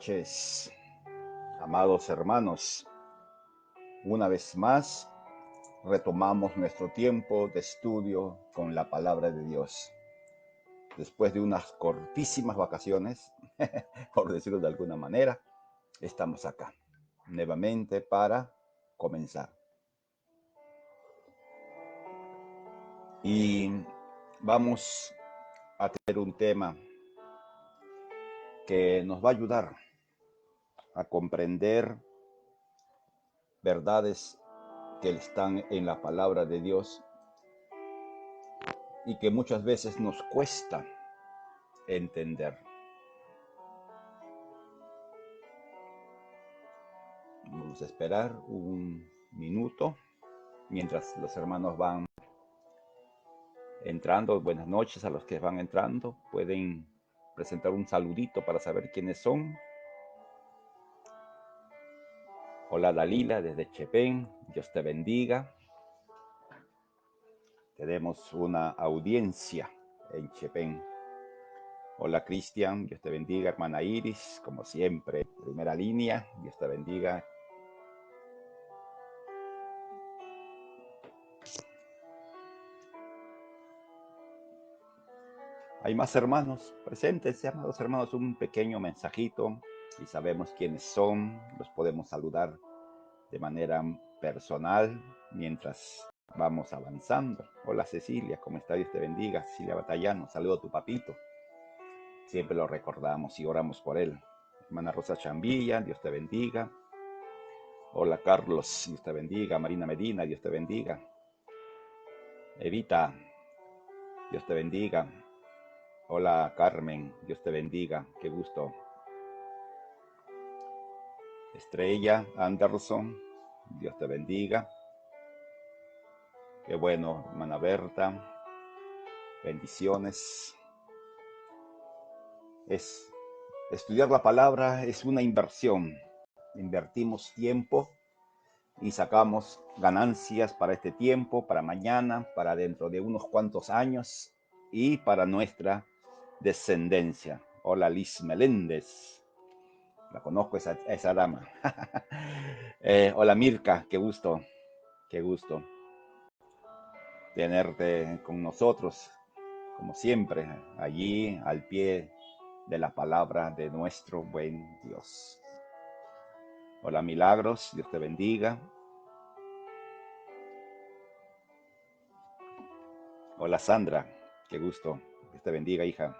noches, amados hermanos. Una vez más, retomamos nuestro tiempo de estudio con la palabra de Dios. Después de unas cortísimas vacaciones, por decirlo de alguna manera, estamos acá nuevamente para comenzar. Y vamos a tener un tema que nos va a ayudar a comprender verdades que están en la palabra de Dios y que muchas veces nos cuesta entender. Vamos a esperar un minuto mientras los hermanos van entrando. Buenas noches a los que van entrando. Pueden presentar un saludito para saber quiénes son. Hola Dalila desde Chepén, Dios te bendiga. Tenemos una audiencia en Chepén. Hola Cristian, Dios te bendiga. Hermana Iris, como siempre, primera línea, Dios te bendiga. Hay más hermanos, preséntense, amados hermanos, un pequeño mensajito y sabemos quiénes son, los podemos saludar de manera personal mientras vamos avanzando. Hola Cecilia, ¿cómo está? Dios te bendiga. Cecilia Batallano, saludo a tu papito. Siempre lo recordamos y oramos por él. Hermana Rosa Chambilla, Dios te bendiga. Hola Carlos, Dios te bendiga. Marina Medina, Dios te bendiga. Evita, Dios te bendiga. Hola Carmen, Dios te bendiga, qué gusto. Estrella Anderson, Dios te bendiga. Qué bueno, hermana Berta, bendiciones. Estudiar la palabra es una inversión. Invertimos tiempo y sacamos ganancias para este tiempo, para mañana, para dentro de unos cuantos años y para nuestra descendencia. Hola Liz Meléndez. La conozco esa dama. Hola Mirka, qué gusto tenerte con nosotros, como siempre, allí al pie de la palabra de nuestro buen Dios. Hola Milagros, Dios te bendiga. Hola Sandra, qué gusto, Dios te bendiga, hija.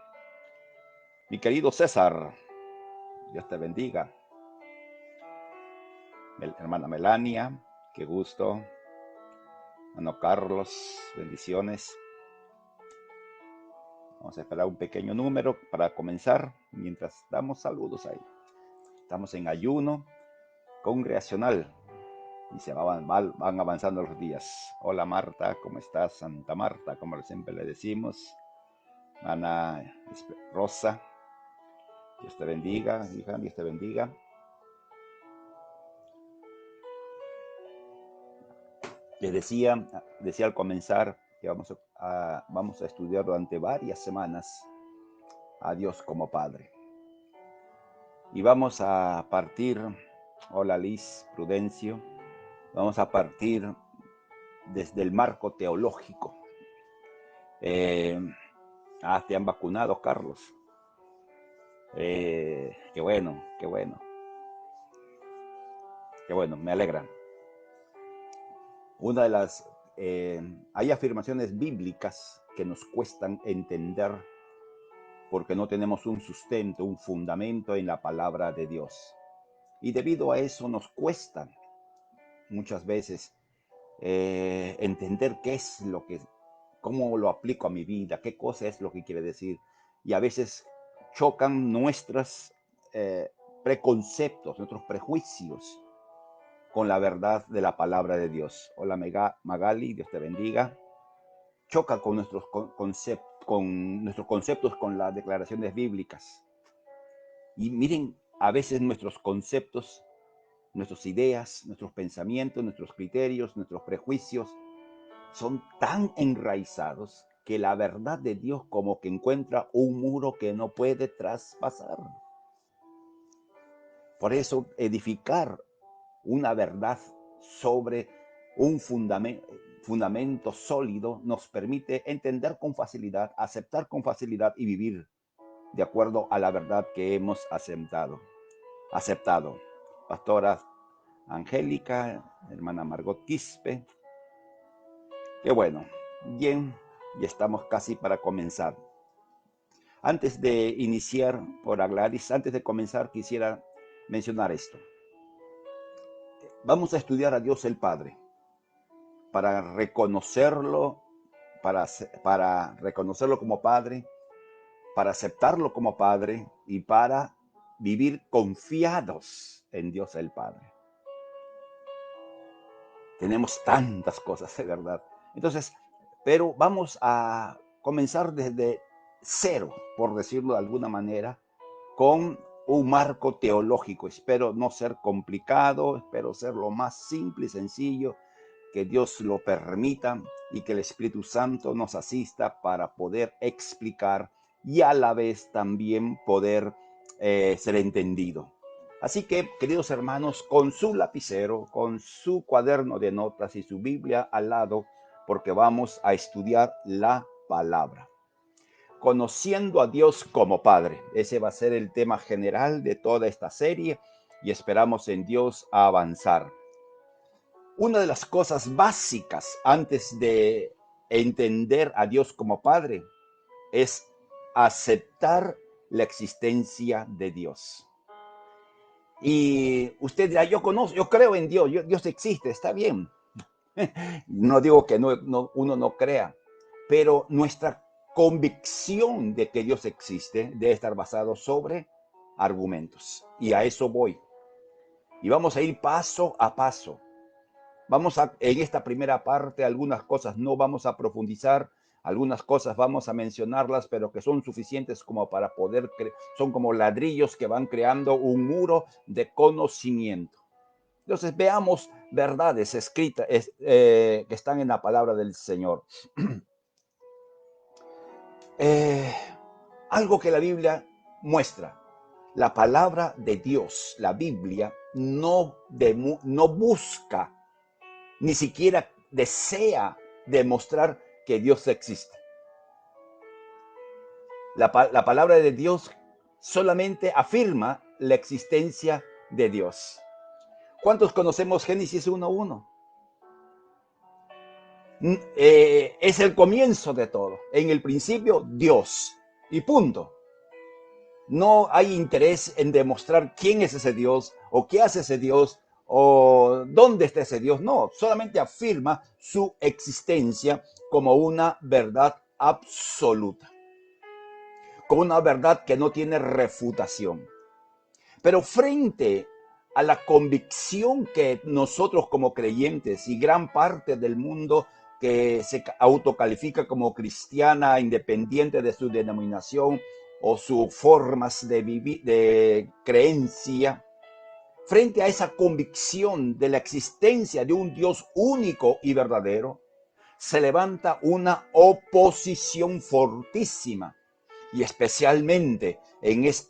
Mi querido César, Dios te bendiga. Hermana Melania, qué gusto. Hermano Carlos, bendiciones. Vamos a esperar un pequeño número para comenzar mientras damos saludos ahí. Estamos en ayuno congregacional y se van avanzando los días. Hola Marta, ¿cómo estás? Santa Marta, como siempre le decimos. Ana Rosa, Dios te bendiga, hija, Dios te bendiga. Les decía al comenzar que vamos a estudiar durante varias semanas a Dios como Padre. Y vamos a partir, hola Liz, Prudencio, vamos a partir desde el marco teológico. Te han vacunado, Carlos. Qué bueno, me alegra. Una de las hay afirmaciones bíblicas que nos cuestan entender porque no tenemos un sustento, un fundamento en la palabra de Dios. Y debido a eso nos cuesta muchas veces entender qué es cómo lo aplico a mi vida, qué cosa es lo que quiere decir. Y a veces chocan nuestros preconceptos, nuestros prejuicios con la verdad de la palabra de Dios. Hola Magali, Dios te bendiga. Choca con nuestros conceptos con las declaraciones bíblicas. Y miren, a veces nuestros conceptos, nuestras ideas, nuestros pensamientos, nuestros criterios, nuestros prejuicios son tan enraizados que la verdad de Dios como que encuentra un muro que no puede traspasar. Por eso edificar una verdad sobre un fundamento sólido nos permite entender con facilidad, aceptar con facilidad y vivir de acuerdo a la verdad que hemos aceptado. Pastora Angélica, hermana Margot Quispe, qué bueno. Bien, ya estamos casi para comenzar. Antes de iniciar, por Gladys, antes de comenzar quisiera mencionar esto. Vamos a estudiar a Dios el Padre para reconocerlo, para reconocerlo como Padre, para aceptarlo como Padre y para vivir confiados en Dios el Padre. Tenemos tantas cosas, de verdad. Entonces, pero vamos a comenzar desde cero, por decirlo de alguna manera, con un marco teológico. Espero no ser complicado, espero ser lo más simple y sencillo, que Dios lo permita y que el Espíritu Santo nos asista para poder explicar y a la vez también poder ser entendido. Así que, queridos hermanos, con su lapicero, con su cuaderno de notas y su Biblia al lado, porque vamos a estudiar la palabra. Conociendo a Dios como Padre. Ese va a ser el tema general de toda esta serie y esperamos en Dios a avanzar. Una de las cosas básicas antes de entender a Dios como Padre es aceptar la existencia de Dios. Y usted dirá, yo creo en Dios, Dios existe, está bien. No digo que uno no crea, pero nuestra convicción de que Dios existe debe estar basado sobre argumentos. Y a eso voy. Y vamos a ir paso a paso. En esta primera parte, algunas cosas no vamos a profundizar, algunas cosas vamos a mencionarlas, pero que son suficientes como para poder, son como ladrillos que van creando un muro de conocimiento. Entonces veamos verdades escritas que están en la palabra del Señor. Algo que la Biblia muestra. La palabra de Dios, la Biblia, no busca, ni siquiera desea demostrar que Dios existe. La palabra de Dios solamente afirma la existencia de Dios. ¿Cuántos conocemos Génesis 1:1? Es el comienzo de todo. En el principio, Dios. Y punto. No hay interés en demostrar quién es ese Dios o qué hace ese Dios o dónde está ese Dios. No, solamente afirma su existencia como una verdad absoluta, como una verdad que no tiene refutación. Pero frente a la convicción que nosotros como creyentes y gran parte del mundo que se autocalifica como cristiana, independiente de su denominación o sus formas de vivir, de creencia, frente a esa convicción de la existencia de un Dios único y verdadero, se levanta una oposición fortísima. Y especialmente en esta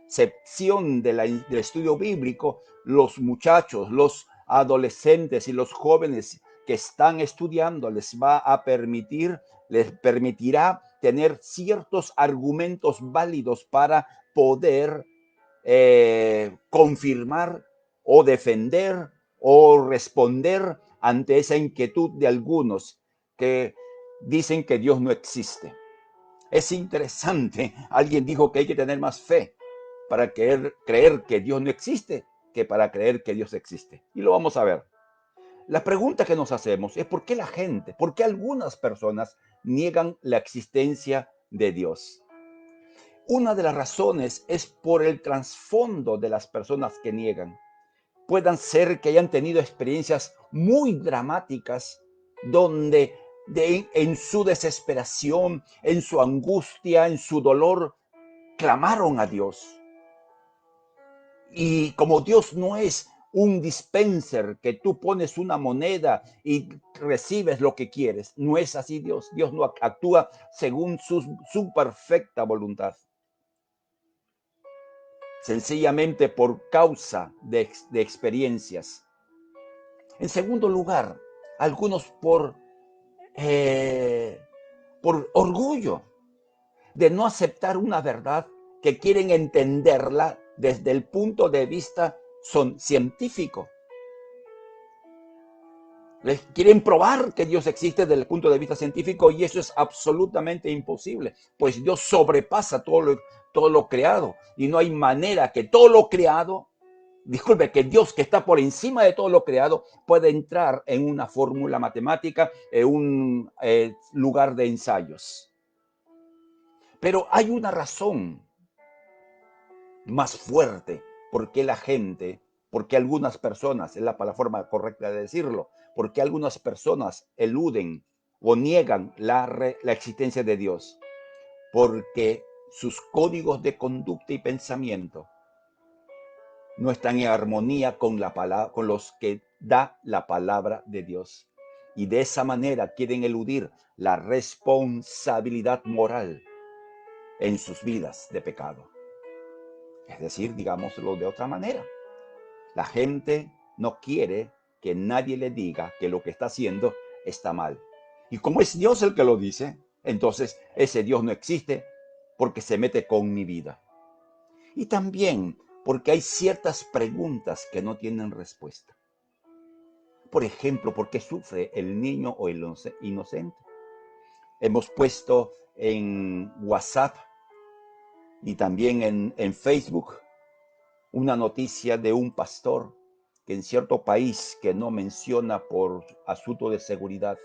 sección del estudio bíblico, los muchachos, los adolescentes y los jóvenes que están estudiando les permitirá tener ciertos argumentos válidos para poder confirmar o defender o responder ante esa inquietud de algunos que dicen que Dios no existe. Es interesante. Alguien dijo que hay que tener más fe para creer que Dios no existe que para creer que Dios existe. Y lo vamos a ver. La pregunta que nos hacemos es por qué algunas personas niegan la existencia de Dios. Una de las razones es por el trasfondo de las personas que niegan. Puedan ser que hayan tenido experiencias muy dramáticas donde en su desesperación, en su angustia, en su dolor, clamaron a Dios. Y como Dios no es un dispenser que tú pones una moneda y recibes lo que quieres, no es así Dios. Dios no actúa según su perfecta voluntad. sencillamente por causa de experiencias. En segundo lugar, algunos por orgullo de no aceptar una verdad que quieren entenderla desde el punto de vista científico. Les quieren probar que Dios existe desde el punto de vista científico y eso es absolutamente imposible, pues Dios sobrepasa todo lo creado y no hay manera que todo lo creado, disculpe, que Dios que está por encima de todo lo creado pueda entrar en una fórmula matemática, en un lugar de ensayos. Pero hay una razón más fuerte porque algunas personas, es la forma correcta de decirlo, porque algunas personas eluden o niegan la existencia de Dios, porque sus códigos de conducta y pensamiento no están en armonía con los que da la palabra de Dios. Y de esa manera quieren eludir la responsabilidad moral en sus vidas de pecado. Es decir, digámoslo de otra manera, la gente no quiere que nadie le diga que lo que está haciendo está mal. Y como es Dios el que lo dice, entonces ese Dios no existe porque se mete con mi vida. Y también porque hay ciertas preguntas que no tienen respuesta. Por ejemplo, ¿por qué sufre el niño o el inocente? Hemos puesto en WhatsApp y también en Facebook una noticia de un pastor que en cierto país que no menciona por asunto de seguridad,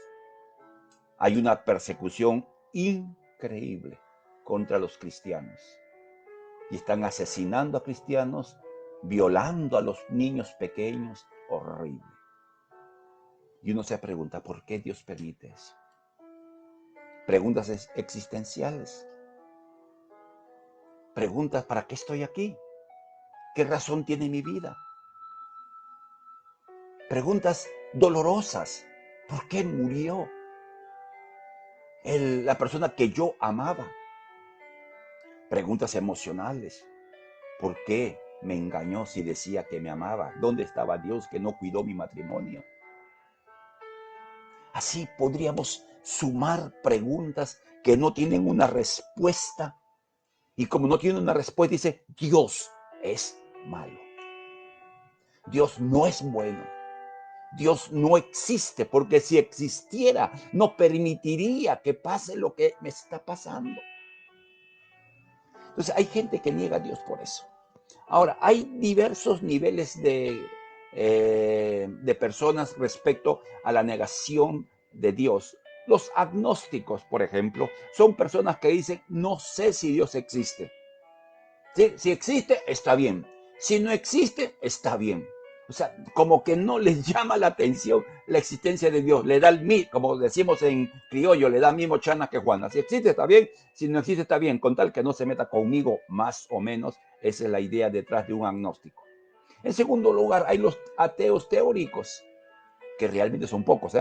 hay una persecución increíble contra los cristianos. Y están asesinando a cristianos, violando a los niños pequeños, horrible. Y uno se pregunta, ¿por qué Dios permite eso? Preguntas existenciales. Preguntas, ¿para qué estoy aquí? ¿Qué razón tiene mi vida? Preguntas dolorosas. ¿Por qué murió la persona que yo amaba? Preguntas emocionales. ¿Por qué me engañó si decía que me amaba? ¿Dónde estaba Dios que no cuidó mi matrimonio? Así podríamos sumar preguntas que no tienen una respuesta. Y como no tienen una respuesta, dice, Dios es malo. Dios no es bueno. Dios no existe, porque si existiera, no permitiría que pase lo que me está pasando. Entonces, hay gente que niega a Dios por eso. Ahora, hay diversos niveles de personas respecto a la negación de Dios. Los agnósticos, por ejemplo, son personas que dicen, no sé si Dios existe. ¿Sí? Si existe, está bien. Si no existe, está bien. O sea, como que no les llama la atención la existencia de Dios. Le da como decimos en criollo, le da mismo chana que Juana. Si existe, está bien. Si no existe, está bien. Con tal que no se meta conmigo, más o menos. Esa es la idea detrás de un agnóstico. En segundo lugar, hay los ateos teóricos, que realmente son pocos.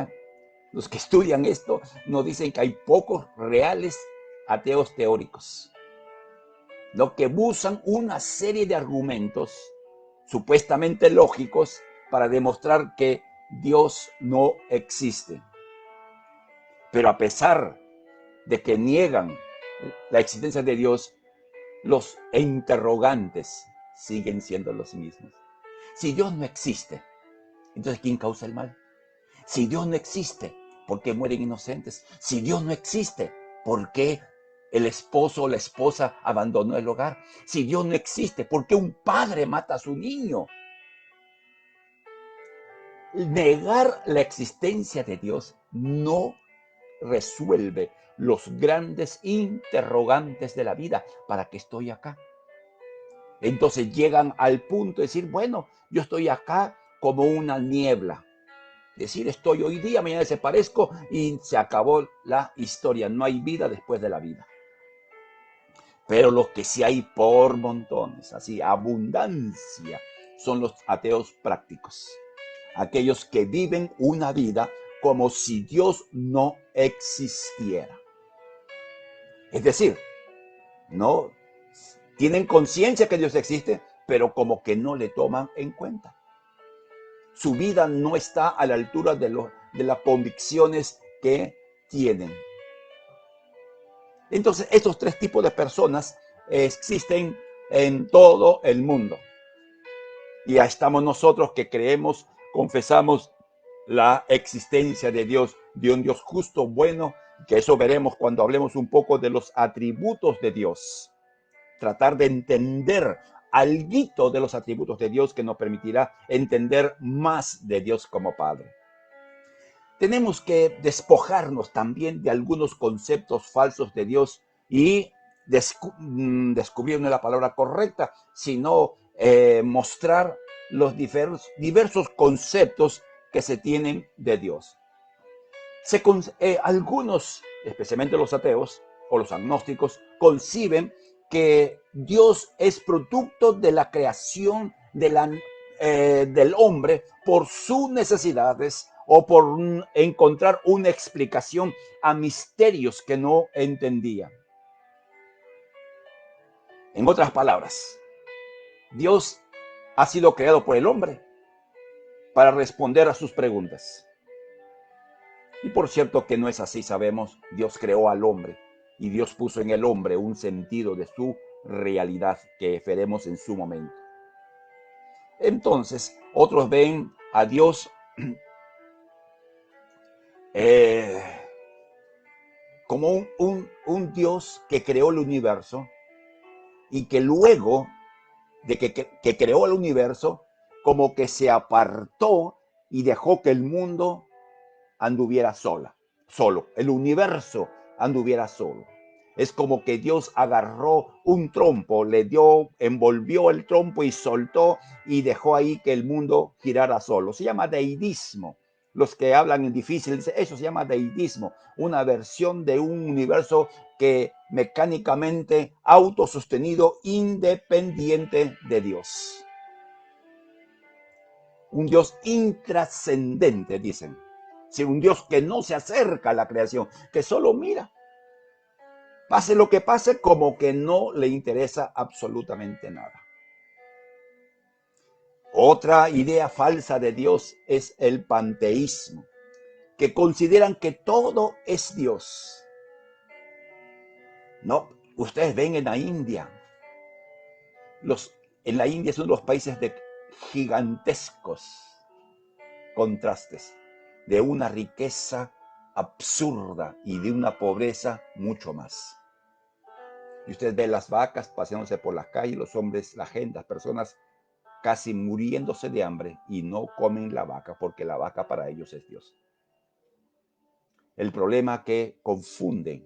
Los que estudian esto nos dicen que hay pocos reales ateos teóricos. Lo que buscan una serie de argumentos supuestamente lógicos para demostrar que Dios no existe. Pero a pesar de que niegan la existencia de Dios, los interrogantes siguen siendo los mismos. Si Dios no existe, entonces ¿quién causa el mal? Si Dios no existe, ¿por qué mueren inocentes? Si Dios no existe, ¿por qué el esposo o la esposa abandonó el hogar? Si Dios no existe, ¿por qué un padre mata a su niño? Negar la existencia de Dios no resuelve los grandes interrogantes de la vida. ¿Para qué estoy acá? Entonces llegan al punto de decir, bueno, yo estoy acá como una niebla. Decir, estoy hoy día, mañana desaparezco y se acabó la historia. No hay vida después de la vida. Pero los que sí hay por montones, así, abundancia, son los ateos prácticos. Aquellos que viven una vida como si Dios no existiera. Es decir, no Tienen conciencia que Dios existe, pero como que no le toman en cuenta. Su vida no está a la altura de las convicciones que tienen. Entonces, estos tres tipos de personas existen en todo el mundo. Y ya estamos nosotros que creemos, confesamos la existencia de un Dios justo, bueno, que eso veremos cuando hablemos un poco de los atributos de Dios. Tratar de entender alguito de los atributos de Dios que nos permitirá entender más de Dios como Padre. Tenemos que despojarnos también de algunos conceptos falsos de Dios y descubrir no es la palabra correcta, sino mostrar los diversos conceptos que se tienen de Dios. Algunos, especialmente los ateos o los agnósticos, conciben que Dios es producto de la creación del hombre por sus necesidades o por encontrar una explicación a misterios que no entendía. En otras palabras, Dios ha sido creado por el hombre para responder a sus preguntas. Y por cierto que no es así, sabemos, Dios creó al hombre y Dios puso en el hombre un sentido de su realidad que veremos en su momento. Entonces, otros ven a Dios como un Dios que creó el universo y que luego de que creó el universo, como que se apartó y dejó que el mundo anduviera solo, el universo anduviera solo. Es como que Dios agarró un trompo, envolvió el trompo y soltó y dejó ahí que el mundo girara solo. Se llama deidismo. Los que hablan en difícil dicen, eso se llama deidismo, una versión de un universo que mecánicamente autosostenido, independiente de Dios. Un Dios intrascendente, dicen. Sí, un Dios que no se acerca a la creación, que solo mira. Pase lo que pase, como que no le interesa absolutamente nada. Otra idea falsa de Dios es el panteísmo, que consideran que todo es Dios. No, ustedes ven en la India. En la India es uno de los países de gigantescos contrastes, de una riqueza absurda y de una pobreza mucho más. Y usted ve las vacas paseándose por las calles, los hombres, la gente, las personas casi muriéndose de hambre y no comen la vaca porque la vaca para ellos es Dios. El problema es que confunden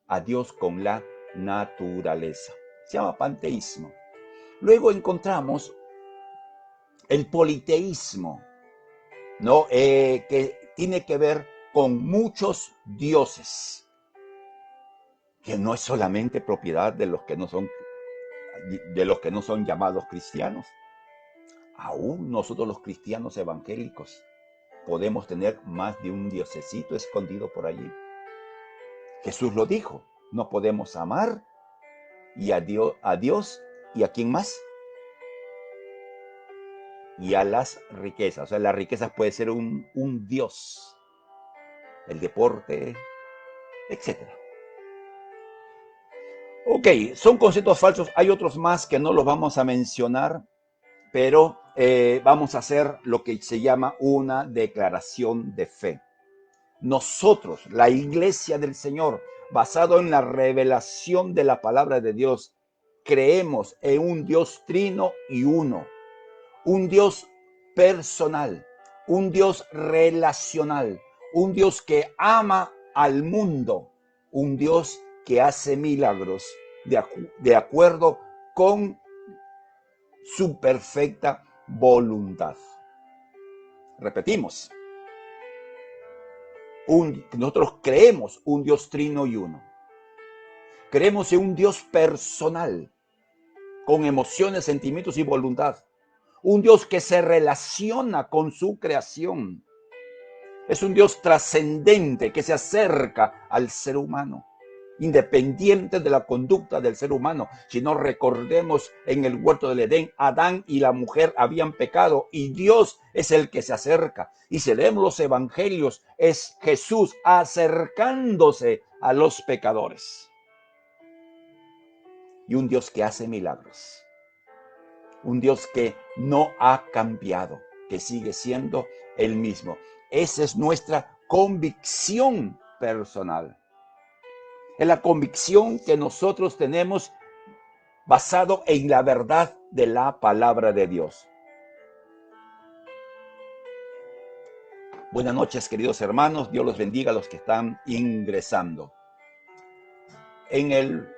a Dios con la naturaleza. Se llama panteísmo. Luego encontramos el politeísmo, ¿no? Que tiene que ver con muchos dioses, que no es solamente propiedad de los que no son llamados cristianos. Aún nosotros los cristianos evangélicos podemos tener más de un diosecito escondido por allí. Jesús lo dijo, no podemos amar y a Dios y a quién más, y a las riquezas. O sea, las riquezas puede ser un dios, el deporte, etc. Ok, son conceptos falsos. Hay otros más que no los vamos a mencionar, pero vamos a hacer lo que se llama una declaración de fe. Nosotros, la Iglesia del Señor, basado en la revelación de la palabra de Dios, creemos en un Dios trino y uno, un Dios personal, un Dios relacional, un Dios que ama al mundo, un Dios que hace milagros de acuerdo con su perfecta voluntad. Repetimos, nosotros creemos un Dios trino y uno. Creemos en un Dios personal, con emociones, sentimientos y voluntad. Un Dios que se relaciona con su creación. Es un Dios trascendente que se acerca al ser humano. independiente de la conducta del ser humano. Si no, recordemos en el huerto del Edén, Adán y la mujer habían pecado y Dios es el que se acerca. Y si leemos los evangelios, es Jesús acercándose a los pecadores. Y un Dios que hace milagros. Un Dios que no ha cambiado, que sigue siendo el mismo. Esa es nuestra convicción personal. Es la convicción que nosotros tenemos basado en la verdad de la palabra de Dios. Buenas noches, queridos hermanos. Dios los bendiga a los que están ingresando. En el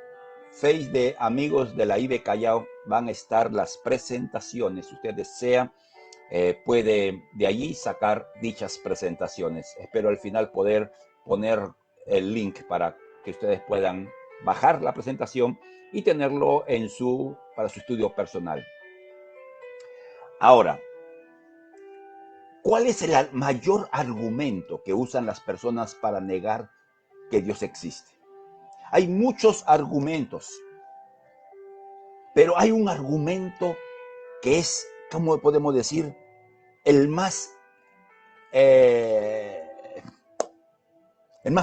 Face de Amigos de la IB Callao van a estar las presentaciones. Si usted desea, puede de allí sacar dichas presentaciones. Espero al final poder poner el link para que ustedes puedan bajar la presentación y tenerlo para su estudio personal. Ahora, ¿cuál es el mayor argumento que usan las personas para negar que Dios existe? Hay muchos argumentos, pero hay un argumento que es, ¿cómo podemos decir? El más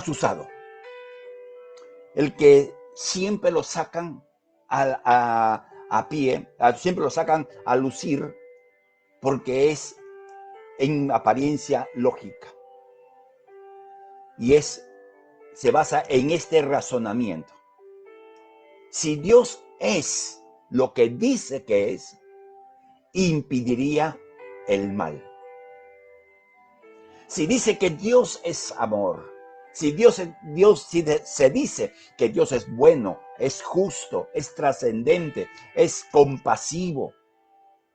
usado. El que siempre lo sacan a pie, siempre lo sacan a lucir, porque es en apariencia lógica. Y se basa en este razonamiento. Si Dios es lo que dice que es, impediría el mal. Si dice que Dios es amor, si se dice que Dios es bueno, es justo, es trascendente, es compasivo,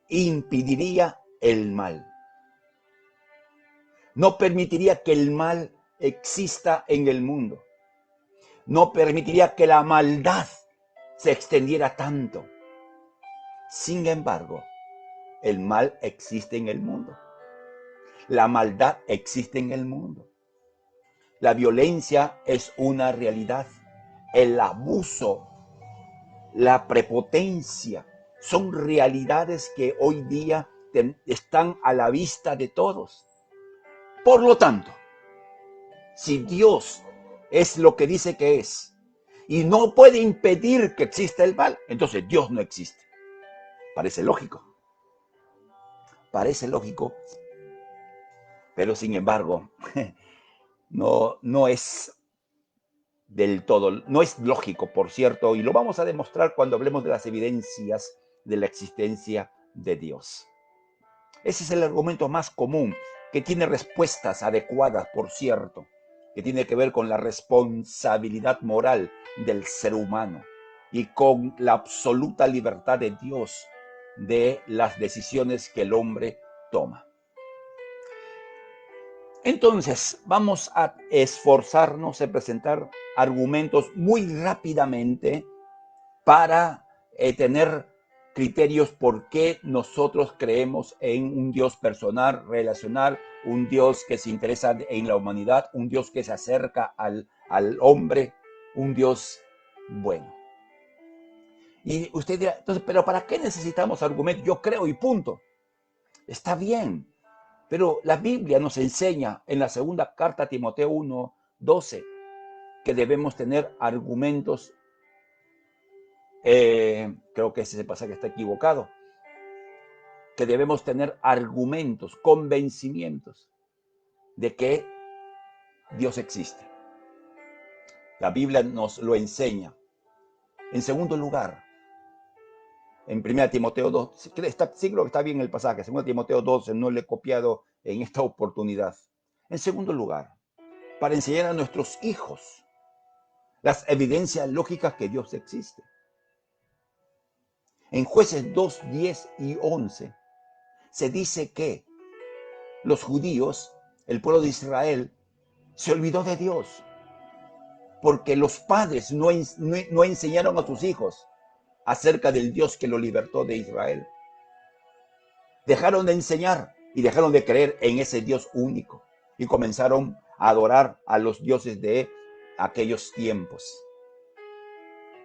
impediría el mal. No permitiría que el mal exista en el mundo. No permitiría que la maldad se extendiera tanto. Sin embargo, el mal existe en el mundo. La maldad existe en el mundo. La violencia es una realidad. El abuso, la prepotencia, son realidades que hoy día están a la vista de todos. Por lo tanto, si Dios es lo que dice que es y no puede impedir que exista el mal, entonces Dios no existe. Parece lógico. Parece lógico, pero sin embargo, no es del todo, no es lógico, por cierto, y lo vamos a demostrar cuando hablemos de las evidencias de la existencia de Dios. Ese es el argumento más común, que tiene respuestas adecuadas, por cierto, que tiene que ver con la responsabilidad moral del ser humano y con la absoluta libertad de Dios de las decisiones que el hombre toma. Entonces, vamos a esforzarnos en presentar argumentos muy rápidamente para tener criterios por qué nosotros creemos en un Dios personal, relacional, un Dios que se interesa en la humanidad, un Dios que se acerca al hombre, un Dios bueno. Y usted dirá, entonces, ¿pero para qué necesitamos argumentos? Yo creo y punto. Está bien. Pero la Biblia nos enseña en la segunda carta a Timoteo 1:12 que debemos tener argumentos. Creo que ese pasaje está equivocado. Que debemos tener argumentos, convencimientos de que Dios existe. La Biblia nos lo enseña. En segundo lugar, en 1 Timoteo 2, seguro que está bien el pasaje, 2 Timoteo 12, no le he copiado en esta oportunidad. En segundo lugar, para enseñar a nuestros hijos las evidencias lógicas que Dios existe. En Jueces 2, 10 y 11 se dice que los judíos, el pueblo de Israel, se olvidó de Dios porque los padres no enseñaron a sus hijos acerca del Dios que lo libertó de Israel. Dejaron de enseñar y dejaron de creer en ese Dios único y comenzaron a adorar a los dioses de aquellos tiempos.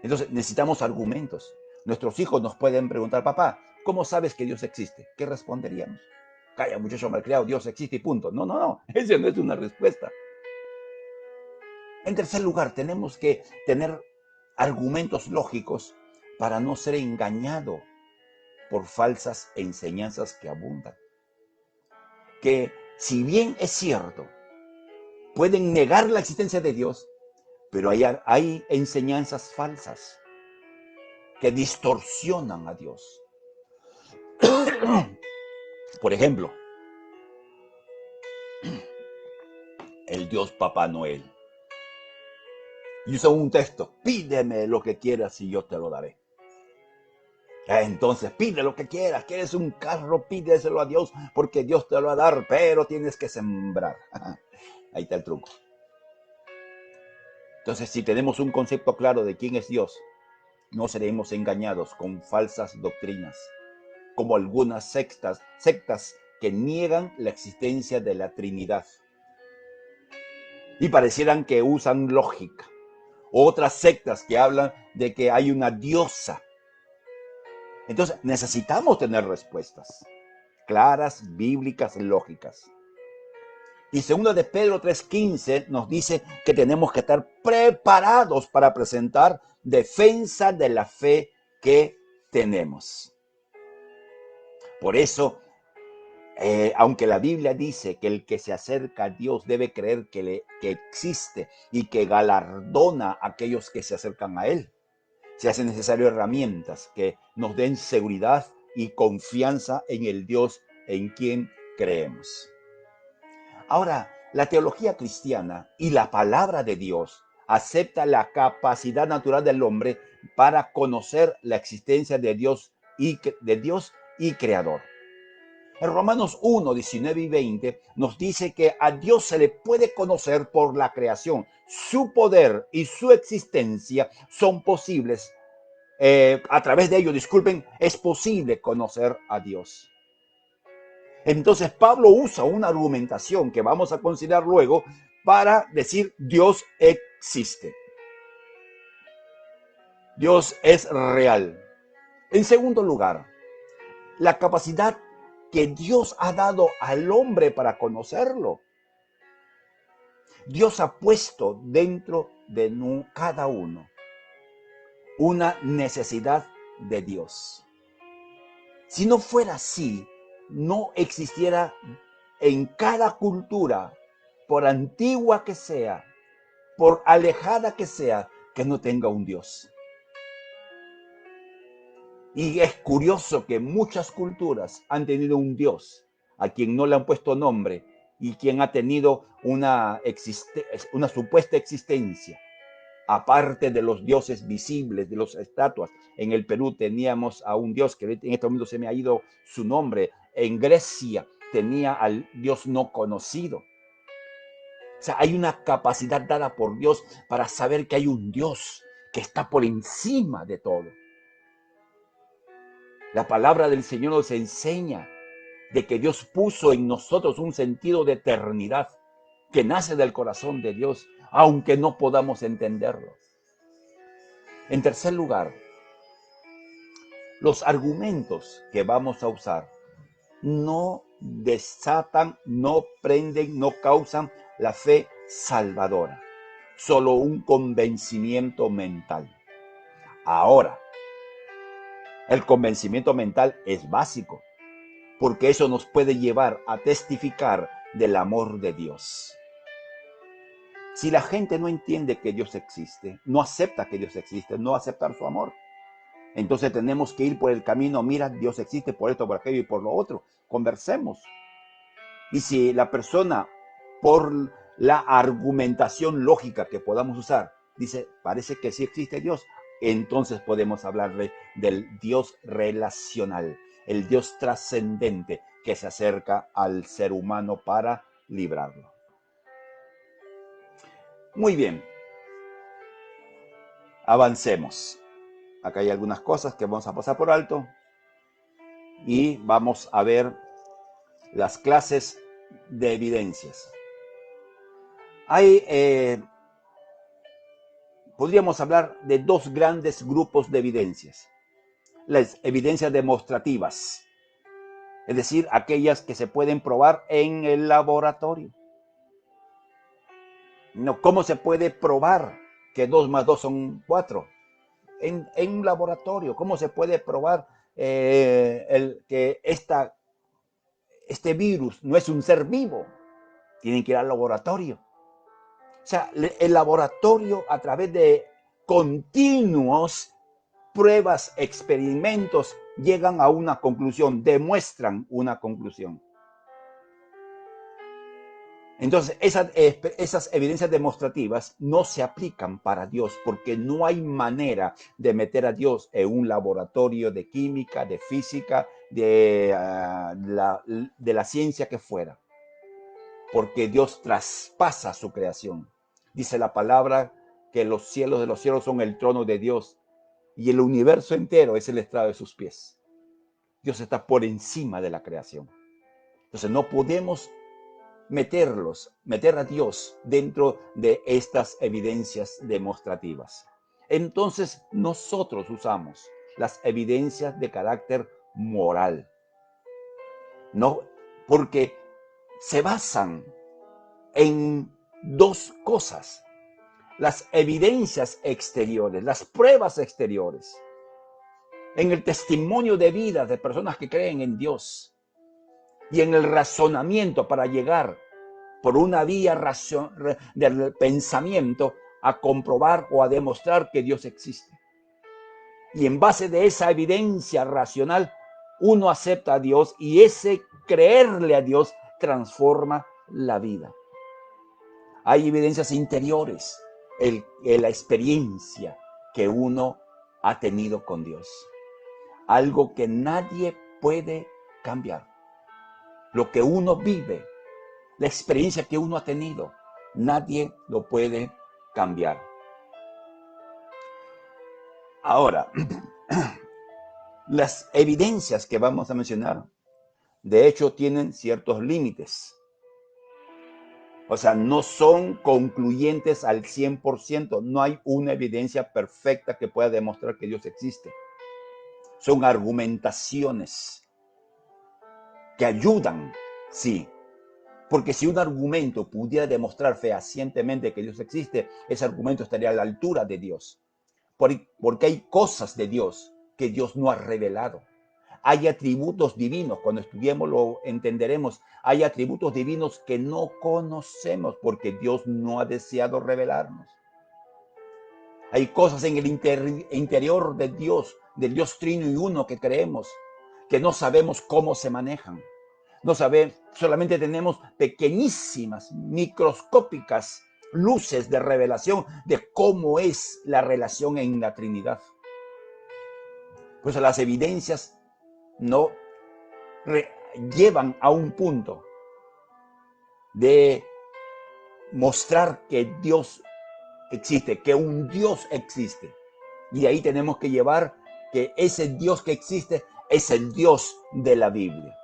Entonces necesitamos argumentos. Nuestros hijos nos pueden preguntar, papá, ¿cómo sabes que Dios existe? ¿Qué responderíamos? Calla, muchacho malcriado, Dios existe y punto. No, no, no, esa no es una respuesta. En tercer lugar, tenemos que tener argumentos lógicos para no ser engañado por falsas enseñanzas que abundan. Que si bien es cierto, pueden negar la existencia de Dios, pero hay enseñanzas falsas que distorsionan a Dios. Por ejemplo, el Dios Papá Noel. Y usa un texto, pídeme lo que quieras y yo te lo daré. Entonces pide lo que quieras, quieres un carro, pídeselo a Dios porque Dios te lo va a dar, pero tienes que sembrar. Ahí está el truco. Entonces, si tenemos un concepto claro de quién es Dios, no seremos engañados con falsas doctrinas, como algunas sectas que niegan la existencia de la Trinidad y parecieran que usan lógica. Otras sectas que hablan de que hay una diosa. Entonces, necesitamos tener respuestas claras, bíblicas, lógicas. Y 2 de Pedro 3:15 nos dice que tenemos que estar preparados para presentar defensa de la fe que tenemos. Por eso, aunque la Biblia dice que el que se acerca a Dios debe creer que existe y que galardona a aquellos que se acercan a Él, se hacen necesarias herramientas que nos den seguridad y confianza en el Dios en quien creemos. Ahora, la teología cristiana y la palabra de Dios acepta la capacidad natural del hombre para conocer la existencia de Dios y Creador. En Romanos 1, 19 y 20 nos dice que a Dios se le puede conocer por la creación. Su poder y su existencia son posibles. A través de ello, es posible conocer a Dios. Entonces Pablo usa una argumentación que vamos a considerar luego para decir Dios existe. Dios es real. En segundo lugar, la capacidad que Dios ha dado al hombre para conocerlo. Dios ha puesto dentro de cada uno una necesidad de Dios. Si no fuera así, no existiera en cada cultura, por antigua que sea, por alejada que sea, que no tenga un Dios. Y es curioso que muchas culturas han tenido un Dios a quien no le han puesto nombre y quien ha tenido una supuesta existencia. Aparte de los dioses visibles, de las estatuas. En el Perú teníamos a un dios que en este momento se me ha ido su nombre. En Grecia tenía al Dios no conocido. O sea, hay una capacidad dada por Dios para saber que hay un Dios que está por encima de todo. La palabra del Señor nos enseña de que Dios puso en nosotros un sentido de eternidad que nace del corazón de Dios, aunque no podamos entenderlo. En tercer lugar, los argumentos que vamos a usar no desatan, no prenden, no causan la fe salvadora, solo un convencimiento mental. Ahora, el convencimiento mental es básico, porque eso nos puede llevar a testificar del amor de Dios. Si la gente no entiende que Dios existe, no acepta que Dios existe, no aceptar su amor, entonces tenemos que ir por el camino, mira, Dios existe por esto, por aquello y por lo otro. Conversemos. Y si la persona, por la argumentación lógica que podamos usar, dice, parece que sí existe Dios, entonces podemos hablarle del Dios relacional, el Dios trascendente que se acerca al ser humano para librarlo. Muy bien. Avancemos. Acá hay algunas cosas que vamos a pasar por alto y vamos a ver las clases de evidencias. Hay podríamos hablar de dos grandes grupos de evidencias. Las evidencias demostrativas, es decir, aquellas que se pueden probar en el laboratorio. No, ¿cómo se puede probar que 2 más 2 son 4? En un laboratorio. ¿Cómo se puede probar que este virus no es un ser vivo? Tienen que ir al laboratorio. O sea, el laboratorio, a través de continuos pruebas, experimentos, llegan a una conclusión, demuestran una conclusión. Entonces, esas evidencias demostrativas no se aplican para Dios, porque no hay manera de meter a Dios en un laboratorio de química, de física, de la ciencia que fuera, porque Dios traspasa su creación. Dice la palabra que los cielos de los cielos son el trono de Dios y el universo entero es el estrado de sus pies. Dios está por encima de la creación. Entonces no podemos meter a Dios dentro de estas evidencias demostrativas. Entonces nosotros usamos las evidencias de carácter moral, no, porque se basan en dos cosas: las evidencias exteriores, las pruebas exteriores, en el testimonio de vida de personas que creen en Dios, y en el razonamiento para llegar por una vía del pensamiento a comprobar o a demostrar que Dios existe. Y en base de esa evidencia racional, uno acepta a Dios y ese creerle a Dios transforma la vida. Hay evidencias interiores, la experiencia que uno ha tenido con Dios. Algo que nadie puede cambiar. Lo que uno vive, la experiencia que uno ha tenido, nadie lo puede cambiar. Ahora, las evidencias que vamos a mencionar, de hecho, tienen ciertos límites. O sea, no son concluyentes al 100%. No hay una evidencia perfecta que pueda demostrar que Dios existe. Son argumentaciones que ayudan, sí. Porque si un argumento pudiera demostrar fehacientemente que Dios existe, ese argumento estaría a la altura de Dios. Porque hay cosas de Dios que Dios no ha revelado. Hay atributos divinos, cuando estudiemos lo entenderemos. Hay atributos divinos que no conocemos porque Dios no ha deseado revelarnos. Hay cosas en el interior de Dios, del Dios Trino y Uno que creemos, que no sabemos cómo se manejan. No sabemos, solamente tenemos pequeñísimas, microscópicas luces de revelación de cómo es la relación en la Trinidad. Pues las evidencias no llevan a un punto de mostrar que Dios existe, que un Dios existe. Y ahí tenemos que llevar que ese Dios que existe es el Dios de la Biblia.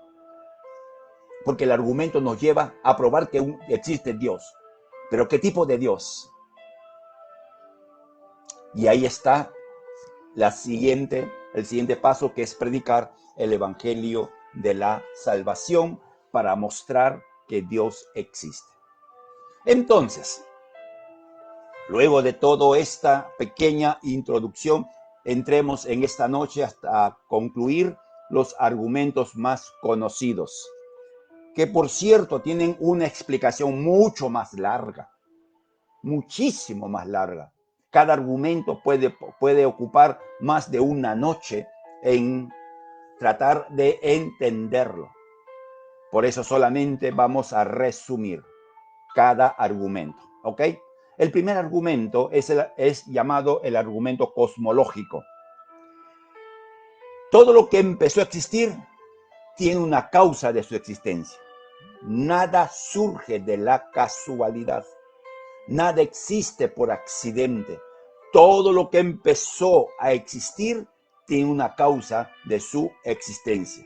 Porque el argumento nos lleva a probar que existe Dios. ¿Pero qué tipo de Dios? Y ahí está el siguiente paso, que es predicar el evangelio de la salvación para mostrar que Dios existe. Entonces, luego de toda esta pequeña introducción, entremos en esta noche hasta concluir los argumentos más conocidos, que por cierto tienen una explicación mucho más larga, muchísimo más larga. Cada argumento puede ocupar más de una noche en tratar de entenderlo. Por eso solamente vamos a resumir cada argumento, ¿ok? El primer argumento es llamado el argumento cosmológico. Todo lo que empezó a existir tiene una causa de su existencia. Nada surge de la casualidad. Nada existe por accidente. Todo lo que empezó a existir tiene una causa de su existencia.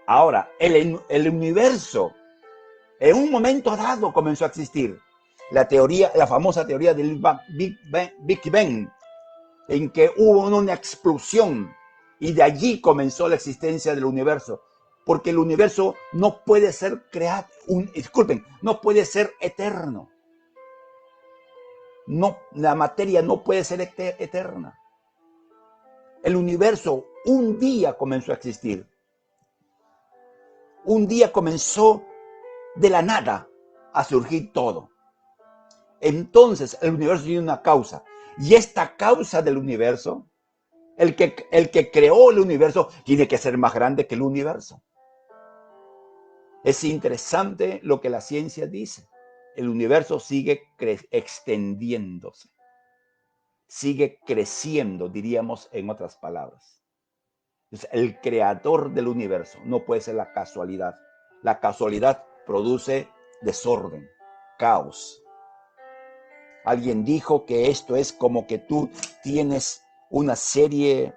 Ahora, el universo en un momento dado comenzó a existir. la famosa teoría del Big Bang, en que hubo una explosión y de allí comenzó la existencia del universo. Porque el universo no puede ser creado, no puede ser eterno. No, la materia no puede ser eterna. El universo un día comenzó a existir. Un día comenzó de la nada a surgir todo. Entonces el universo tiene una causa. Y esta causa del universo, el que creó el universo, tiene que ser más grande que el universo. Es interesante lo que la ciencia dice. El universo sigue extendiéndose. Sigue creciendo, diríamos en otras palabras. Entonces, el creador del universo no puede ser la casualidad. La casualidad produce desorden, caos. Alguien dijo que esto es como que tú tienes una serie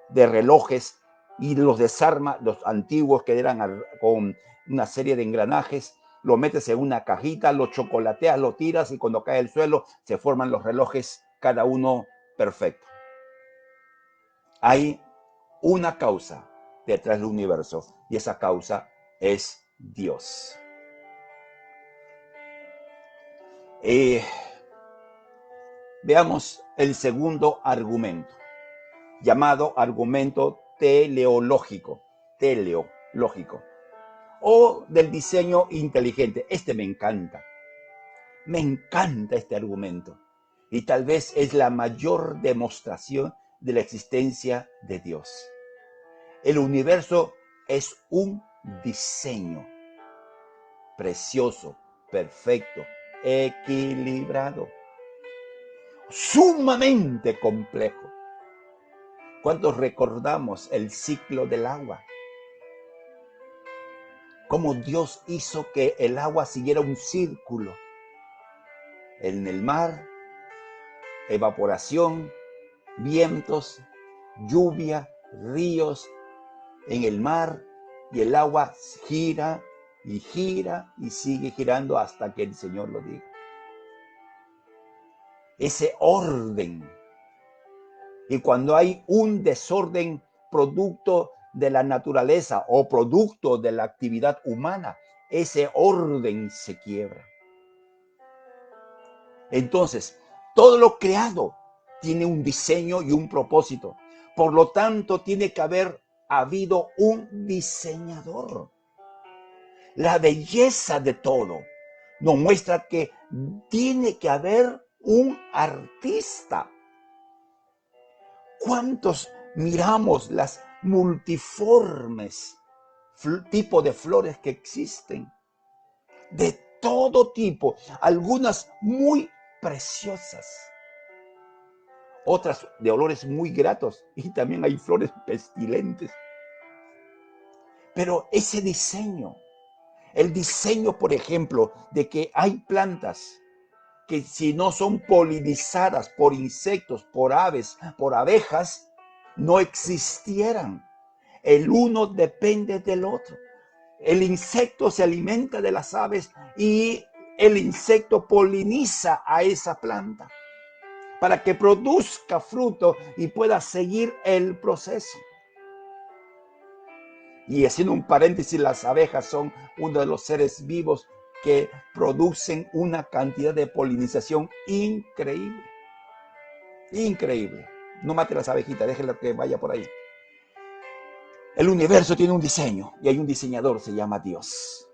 de relojes y los desarma, los antiguos que eran con una serie de engranajes, lo metes en una cajita, lo chocolateas, lo tiras y cuando cae al suelo se forman los relojes, cada uno perfecto. Hay una causa detrás del universo y esa causa es Dios. Veamos el segundo argumento, llamado argumento teleológico, o del diseño inteligente. Este me encanta este argumento, y tal vez es la mayor demostración de la existencia de Dios. El universo es un diseño precioso, perfecto, equilibrado, sumamente complejo. ¿Cuántos recordamos el ciclo del agua? Cómo Dios hizo que el agua siguiera un círculo. En el mar, evaporación, vientos, lluvia, ríos, en el mar, y el agua gira y sigue girando hasta que el Señor lo diga. Ese orden. Y cuando hay un desorden producto de la naturaleza o producto de la actividad humana, ese orden se quiebra. Entonces, todo lo creado tiene un diseño y un propósito. Por lo tanto, tiene que haber habido un diseñador. La belleza de todo nos muestra que tiene que haber un artista. ¿Cuántos miramos las multiformes tipos de flores que existen? De todo tipo, algunas muy preciosas, otras de olores muy gratos, y también hay flores pestilentes. Pero ese diseño, el diseño, por ejemplo, de que hay plantas que si no son polinizadas por insectos, por aves, por abejas, no existieran. El uno depende del otro. El insecto se alimenta de las aves y el insecto poliniza a esa planta para que produzca fruto y pueda seguir el proceso. Y haciendo un paréntesis, las abejas son uno de los seres vivos que producen una cantidad de polinización increíble. Increíble. No mate las abejitas, déjenla que vaya por ahí. El universo tiene un diseño y hay un diseñador, se llama Dios.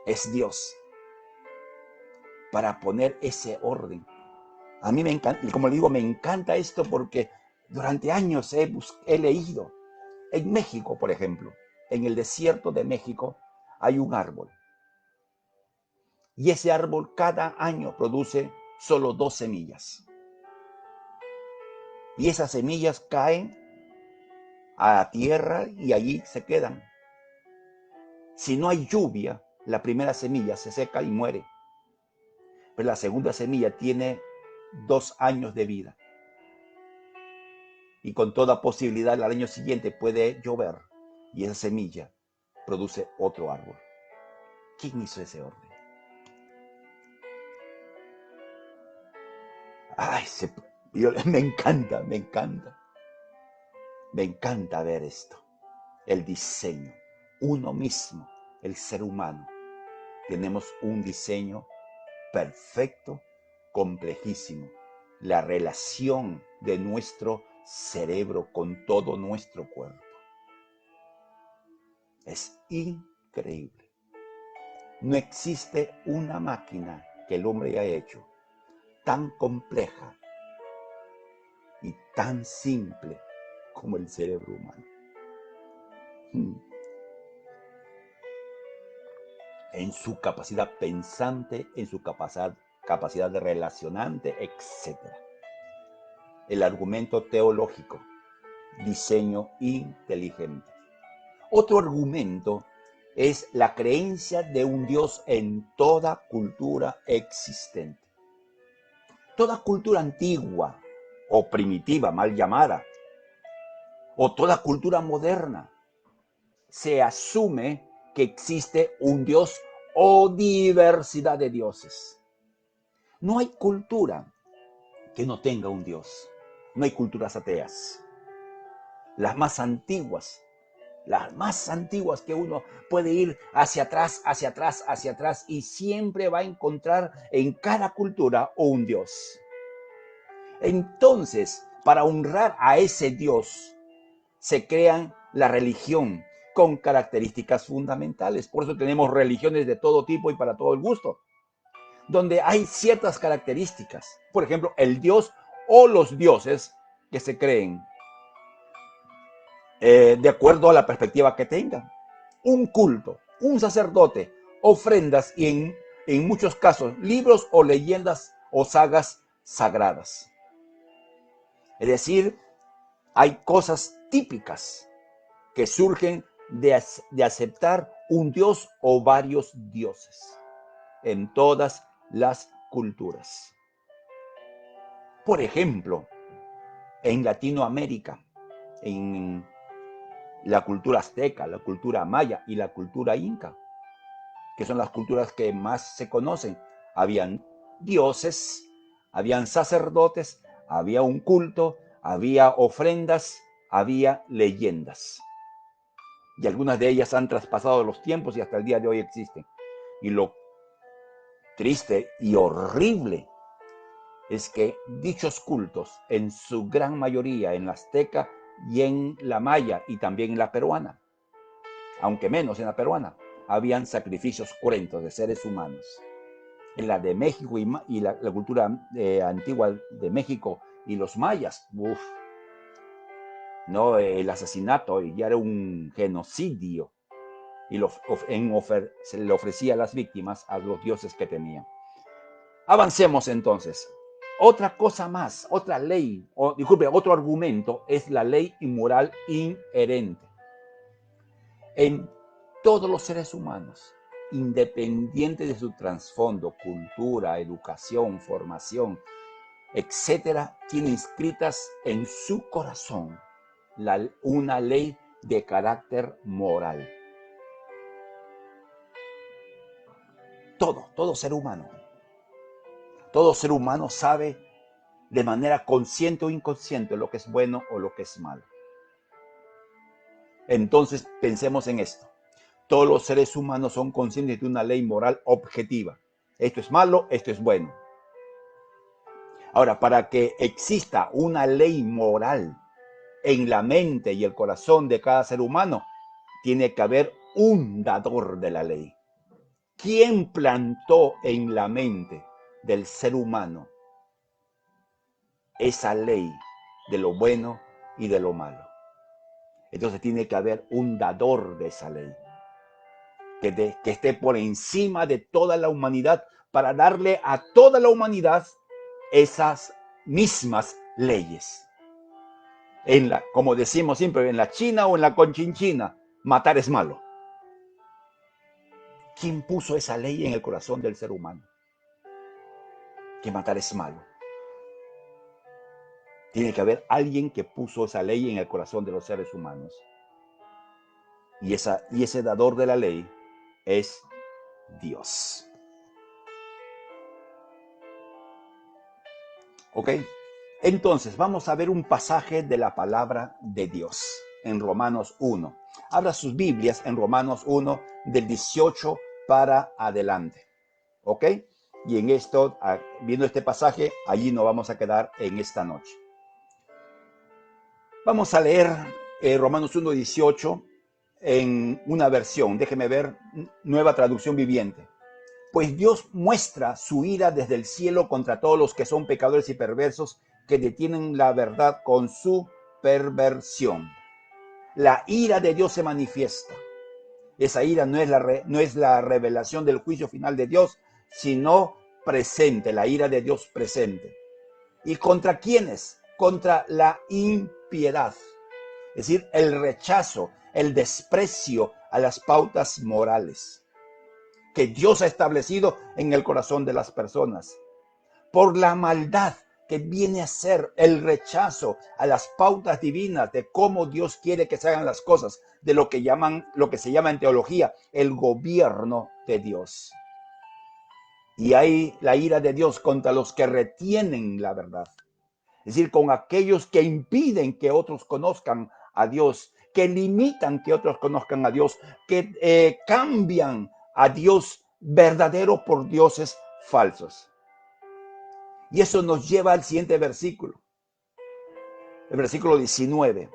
Es Dios. Para poner ese orden. A mí me encanta, y como le digo, me encanta esto porque durante años he leído. En México, por ejemplo, en el desierto de México hay un árbol. Y ese árbol cada año produce solo 2 semillas. Y esas semillas caen a la tierra y allí se quedan. Si no hay lluvia, la primera semilla se seca y muere. Pero la segunda semilla tiene 2 años de vida. Y con toda posibilidad al año siguiente puede llover y esa semilla produce otro árbol. ¿Quién hizo ese orden? Ay, me encanta, me encanta ver esto. El diseño, uno mismo, el ser humano. Tenemos un diseño perfecto, complejísimo. La relación de nuestro cerebro con todo nuestro cuerpo. Es increíble. No existe una máquina que el hombre haya hecho tan compleja y tan simple como el cerebro humano. En su capacidad pensante, en su capacidad de relacionante, etc. El argumento teológico, diseño inteligente. Otro argumento es la creencia de un Dios en toda cultura existente. Toda cultura antigua o primitiva, mal llamada, o toda cultura moderna, se asume que existe un Dios o diversidad de dioses. No hay cultura que no tenga un Dios. No hay culturas ateas. Las más antiguas que uno puede ir hacia atrás, hacia atrás, hacia atrás, y siempre va a encontrar en cada cultura un Dios. Entonces, para honrar a ese Dios, se crean la religión con características fundamentales. Por eso tenemos religiones de todo tipo y para todo el gusto, donde hay ciertas características. Por ejemplo, el Dios o los dioses que se creen de acuerdo a la perspectiva que tengan. Un culto, un sacerdote, ofrendas y en muchos casos libros o leyendas o sagas sagradas. Es decir, hay cosas típicas que surgen de aceptar un dios o varios dioses en todas las culturas. Por ejemplo, en Latinoamérica, en la cultura azteca, la cultura maya y la cultura inca, que son las culturas que más se conocen, habían dioses, habían sacerdotes, había un culto, había ofrendas, había leyendas. Y algunas de ellas han traspasado los tiempos y hasta el día de hoy existen. Y lo triste y horrible es que dichos cultos, en su gran mayoría en la azteca y en la maya y también en la peruana, aunque menos en la peruana, habían sacrificios cruentos de seres humanos. En la de México y la cultura antigua de México y los mayas, no, el asesinato ya era un genocidio y se le ofrecía a las víctimas a los dioses que tenían. Avancemos entonces. Otra cosa más, otra ley, otro argumento es la ley inmoral inherente en todos los seres humanos, independiente de su trasfondo, cultura, educación, formación, etcétera, tiene inscritas en su corazón una ley de carácter moral. Todo ser humano sabe de manera consciente o inconsciente lo que es bueno o lo que es malo. Entonces pensemos en esto. Todos los seres humanos son conscientes de una ley moral objetiva. Esto es malo, esto es bueno. Ahora, para que exista una ley moral en la mente y el corazón de cada ser humano, tiene que haber un dador de la ley. ¿Quién plantó en la mente del ser humano esa ley de lo bueno y de lo malo? Entonces tiene que haber un dador de esa ley, que esté por encima de toda la humanidad para darle a toda la humanidad esas mismas leyes. Como decimos siempre, en la China o en la Conchinchina, matar es malo. ¿Quién puso esa ley en el corazón del ser humano? Que matar es malo. Tiene que haber alguien que puso esa ley en el corazón de los seres humanos. Y ese dador de la ley es Dios. ¿Ok? Entonces, vamos a ver un pasaje de la palabra de Dios en Romanos 1. Abra sus Biblias en Romanos 1 del 18 para adelante. ¿Ok? Y en esto, viendo este pasaje, allí nos vamos a quedar en esta noche. Vamos a leer Romanos 1, 18 en una versión, déjeme ver, Nueva Traducción Viviente. Pues Dios muestra su ira desde el cielo contra todos los que son pecadores y perversos que detienen la verdad con su perversión. La ira de Dios se manifiesta. Esa ira no es la revelación del juicio final de Dios, sino presente, la ira de Dios presente. ¿Y contra quiénes? Contra la impiedad. Es decir, el rechazo, el desprecio a las pautas morales que Dios ha establecido en el corazón de las personas. Por la maldad que viene a ser el rechazo a las pautas divinas de cómo Dios quiere que se hagan las cosas, de lo que se llama en teología el gobierno de Dios. Y hay la ira de Dios contra los que retienen la verdad. Es decir, con aquellos que impiden que otros conozcan a Dios, que limitan que otros conozcan a Dios, que cambian a Dios verdadero por dioses falsos. Y eso nos lleva al siguiente versículo, el versículo 19.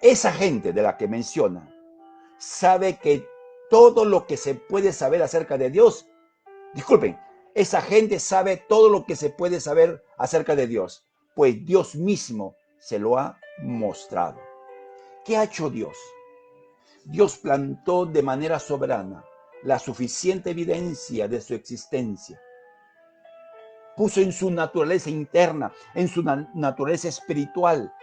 Esa gente de la que menciona sabe que todo lo que se puede saber acerca de Dios, disculpen, esa gente sabe todo lo que se puede saber acerca de Dios, pues Dios mismo se lo ha mostrado. ¿Qué ha hecho Dios? Dios plantó de manera soberana la suficiente evidencia de su existencia. Puso en su naturaleza interna, en su naturaleza espiritual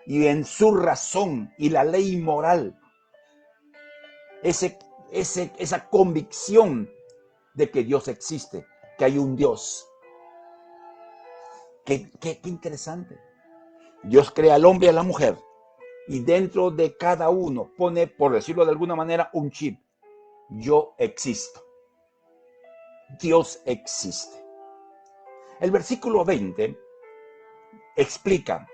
y en su razón y la ley moral, esa convicción de que Dios existe, que hay un Dios. Qué interesante. Dios crea al hombre y a la mujer y dentro de cada uno pone, por decirlo de alguna manera, un chip. Yo existo. Dios existe. El versículo 20 explica,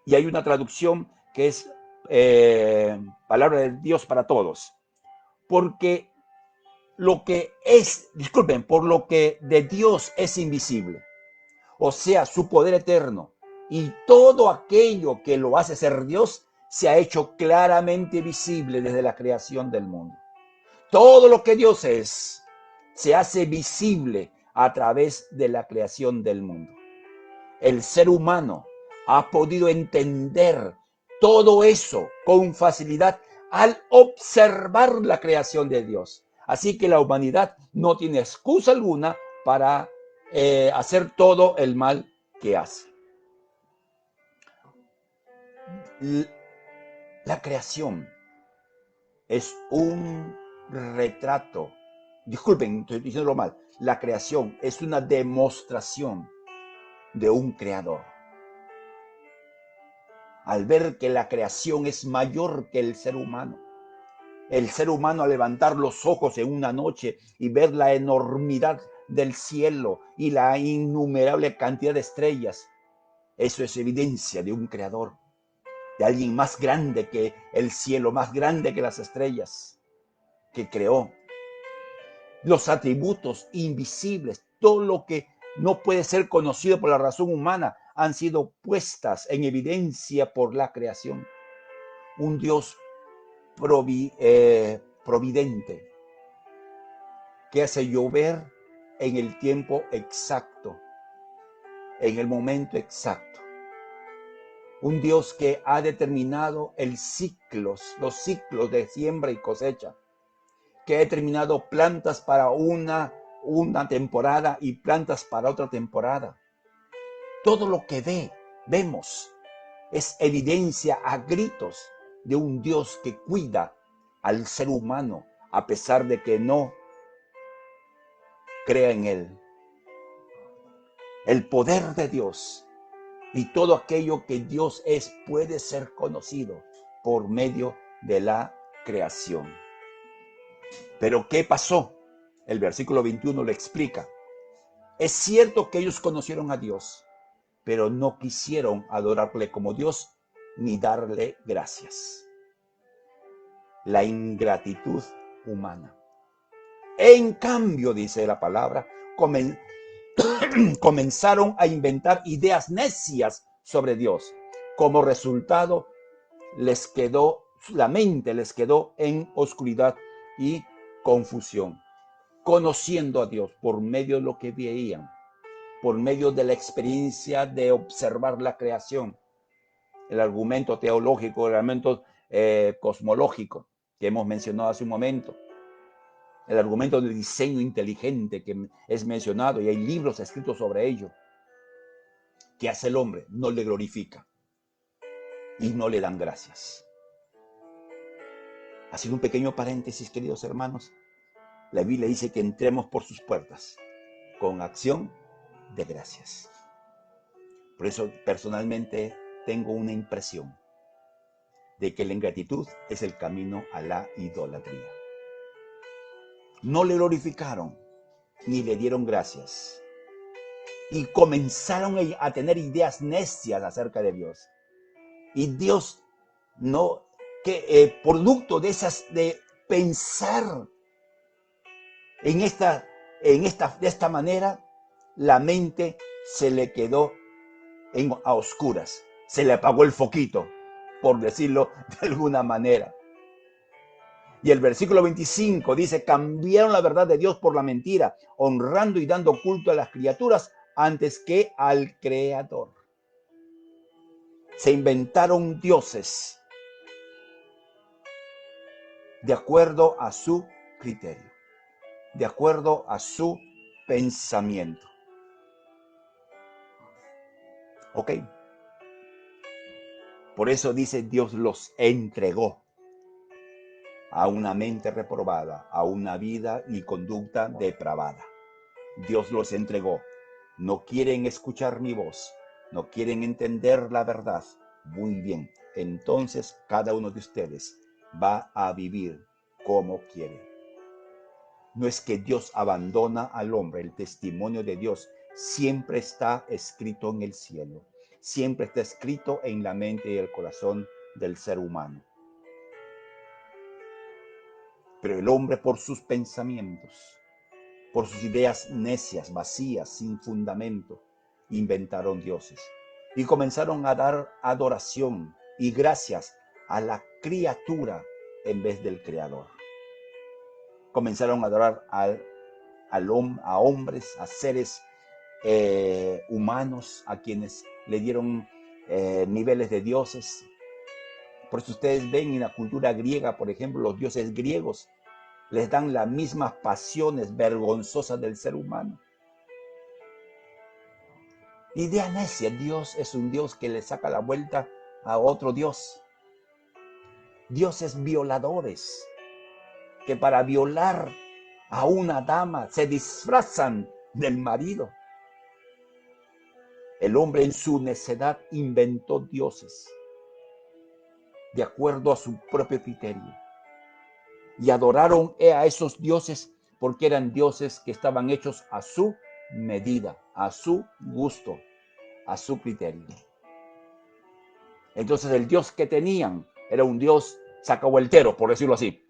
y hay una traducción que es palabra de Dios para todos, porque por lo que de Dios es invisible, o sea, su poder eterno, y todo aquello que lo hace ser Dios, se ha hecho claramente visible desde la creación del mundo. Todo lo que Dios es, se hace visible a través de la creación del mundo. El ser humano ha podido entender todo eso con facilidad al observar la creación de Dios. Así que la humanidad no tiene excusa alguna para hacer todo el mal que hace. La creación es un retrato. Disculpen, estoy diciéndolo mal. La creación es una demostración de un creador. Al ver que la creación es mayor que el ser humano al levantar los ojos en una noche y ver la enormidad del cielo y la innumerable cantidad de estrellas, eso es evidencia de un creador, de alguien más grande que el cielo, más grande que las estrellas, que creó. Los atributos invisibles, todo lo que no puede ser conocido por la razón humana, han sido puestas en evidencia por la creación. Un Dios providente que hace llover en el tiempo exacto, en el momento exacto. Un Dios que ha determinado los ciclos de siembra y cosecha, que ha determinado plantas para una temporada y plantas para otra temporada. Todo lo que vemos es evidencia a gritos de un Dios que cuida al ser humano a pesar de que no crea en él. El poder de Dios y todo aquello que Dios es puede ser conocido por medio de la creación. Pero ¿qué pasó? El versículo 21 lo explica. Es cierto que ellos conocieron a Dios, pero no quisieron adorarle como Dios ni darle gracias. La ingratitud humana. En cambio, dice la palabra, comenzaron a inventar ideas necias sobre Dios. Como resultado, la mente les quedó en oscuridad y confusión, conociendo a Dios por medio de lo que veían, por medio de la experiencia de observar la creación, el argumento teológico, el argumento cosmológico que hemos mencionado hace un momento, el argumento de diseño inteligente que es mencionado y hay libros escritos sobre ello. ¿Qué hace el hombre? No le glorifica y no le dan gracias. Haciendo un pequeño paréntesis, queridos hermanos, la Biblia dice que entremos por sus puertas con acción de gracias. Por eso personalmente tengo una impresión de que la ingratitud es el camino a la idolatría. No le glorificaron ni le dieron gracias y comenzaron a tener ideas necias acerca de Dios. Y Dios producto de pensar de esta manera, la mente se le quedó a oscuras, se le apagó el foquito, por decirlo de alguna manera. Y el versículo 25 dice: cambiaron la verdad de Dios por la mentira, honrando y dando culto a las criaturas antes que al Creador. Se inventaron dioses de acuerdo a su criterio, de acuerdo a su pensamiento. ¿Ok? Por eso dice: Dios los entregó a una mente reprobada, a una vida y conducta depravada. Dios los entregó. No quieren escuchar mi voz, no quieren entender la verdad. Muy bien, entonces cada uno de ustedes va a vivir como quiere. No es que Dios abandona al hombre, el testimonio de Dios siempre está escrito en el cielo, siempre está escrito en la mente y el corazón del ser humano. Pero el hombre, por sus pensamientos, por sus ideas necias, vacías, sin fundamento, inventaron dioses y comenzaron a dar adoración y gracias a la criatura en vez del Creador. Comenzaron a adorar a hombres, a seres humanos, a quienes le dieron niveles de dioses. Por eso ustedes ven en la cultura griega, por ejemplo, los dioses griegos les dan las mismas pasiones vergonzosas del ser humano. Idea necia: Dios es un Dios que le saca la vuelta a otro Dios. Dioses violadores, que para violar a una dama se disfrazan del marido. El hombre en su necedad inventó dioses de acuerdo a su propio criterio. Y adoraron a esos dioses porque eran dioses que estaban hechos a su medida, a su gusto, a su criterio. Entonces el Dios que tenían era un Dios sacahueltero, por decirlo así.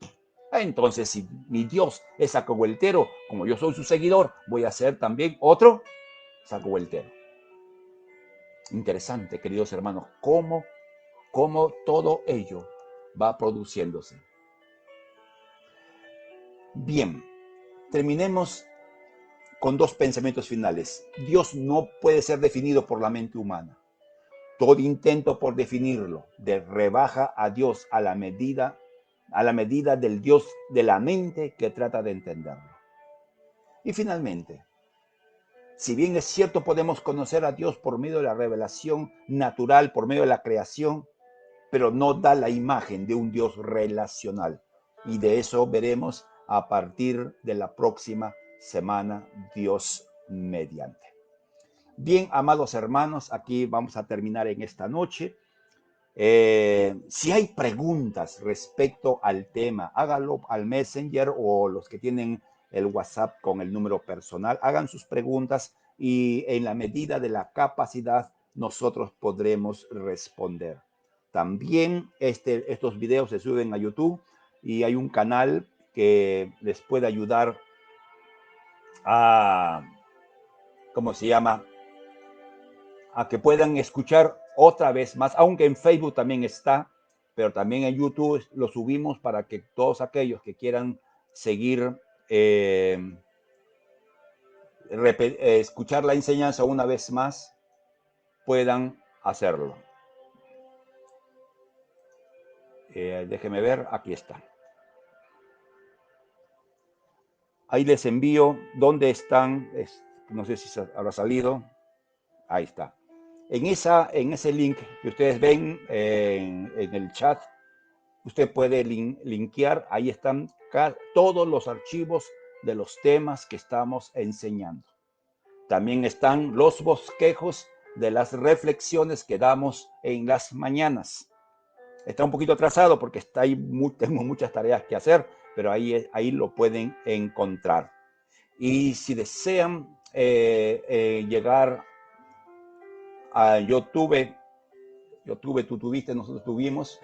Entonces, si mi Dios es sacahueltero, como yo soy su seguidor, voy a ser también otro sacahueltero. Interesante, queridos hermanos, cómo todo ello va produciéndose. Bien, terminemos con dos pensamientos finales. Dios no puede ser definido por la mente humana. Todo intento por definirlo rebaja a Dios a la medida del Dios de la mente que trata de entenderlo. Y finalmente, si bien es cierto podemos conocer a Dios por medio de la revelación natural, por medio de la creación, pero no da la imagen de un Dios relacional. Y de eso veremos a partir de la próxima semana, Dios mediante. Bien, amados hermanos, aquí vamos a terminar en esta noche. Si hay preguntas respecto al tema, hágalo al Messenger, o los que tienen el WhatsApp con el número personal. Hagan sus preguntas y en la medida de la capacidad nosotros podremos responder. También estos videos se suben a YouTube y hay un canal que les puede ayudar a, ¿cómo se llama? A que puedan escuchar otra vez más, aunque en Facebook también está, pero también en YouTube lo subimos para que todos aquellos que quieran seguir, escuchar la enseñanza una vez más, puedan hacerlo. Déjenme ver, aquí está. Ahí les envío dónde están, no sé si habrá salido, ahí está. En ese link que ustedes ven en el chat, usted puede linkear, ahí están todos los archivos de los temas que estamos enseñando. También están los bosquejos de las reflexiones que damos en las mañanas. Está un poquito atrasado porque tengo muchas tareas que hacer, pero ahí lo pueden encontrar. Y si desean llegar a YouTube, tú tuviste, nosotros tuvimos,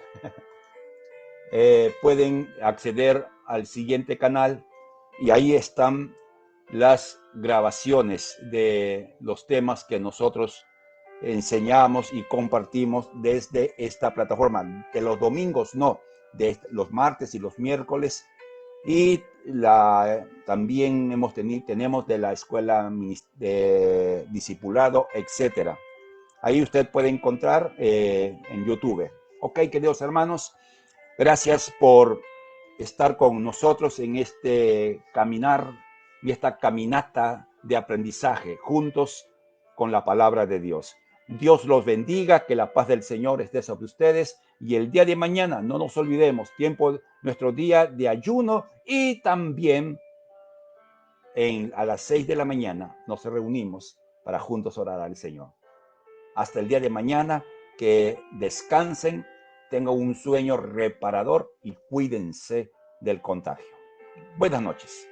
pueden acceder al siguiente canal y ahí están las grabaciones de los temas que nosotros enseñamos y compartimos desde esta plataforma. De los domingos no, de los martes y los miércoles. Y también tenemos de la escuela de discipulado, etcétera. Ahí usted puede encontrar en YouTube. Ok, queridos hermanos, gracias por estar con nosotros en este caminar y esta caminata de aprendizaje juntos con la palabra de Dios. Dios los bendiga, que la paz del Señor esté sobre ustedes y el día de mañana, no nos olvidemos, nuestro día de ayuno y también a las 6 de la mañana nos reunimos para juntos orar al Señor. Hasta el día de mañana, que descansen, tengan un sueño reparador y cuídense del contagio. Buenas noches.